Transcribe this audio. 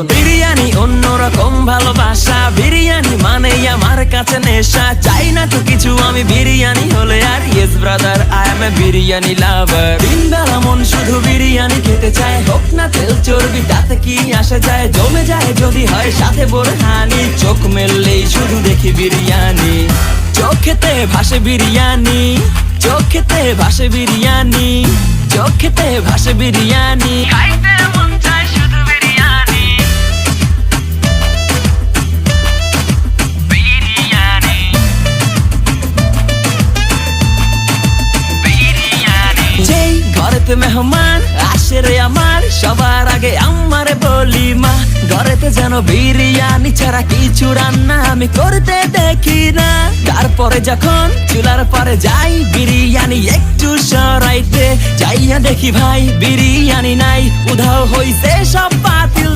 বিরিয়ানি অন্যরকম ভালোবাসা, বিরিয়ানি মানে আমার কাছে নেশা। চাই না তো কিছু আমি বিরিয়ানি হলে আর, yes brother I M A biryani লাভার। দিন বেলা মন শুধু বিরিয়ানি খেতে চায়, হোক না তেল চর্বি তাতে কি আসে যায়। জমে যায় যদি হয় সাথে বোরহানি, চোখ মেললেই শুধু দেখি বিরিয়ানি। চোখেতে ভাসে বিরিয়ানি, চোখেতে ভাসে বিরিয়ানি, চোখেতে ভাসে বিরিয়ানি। খাইতে মন চায় শুধু বিরিয়ানি, বিরিয়ানি, বিরিয়ানি। যেই ঘরেতে মেহমান আসে রে আমার, সবার আগে আমারে বলি মা। ঘরেতে যেন বিরিয়ানি ছাড়া কিছু রান্না আমি করতে দেখি না। তারপরে যখন চুলার পরে যাই বিরিয়ানি একটু সরাইতে, যাইয়া দেখি ভাই বিরিয়ানি নাই, উধাও হইছে সব বাতিল।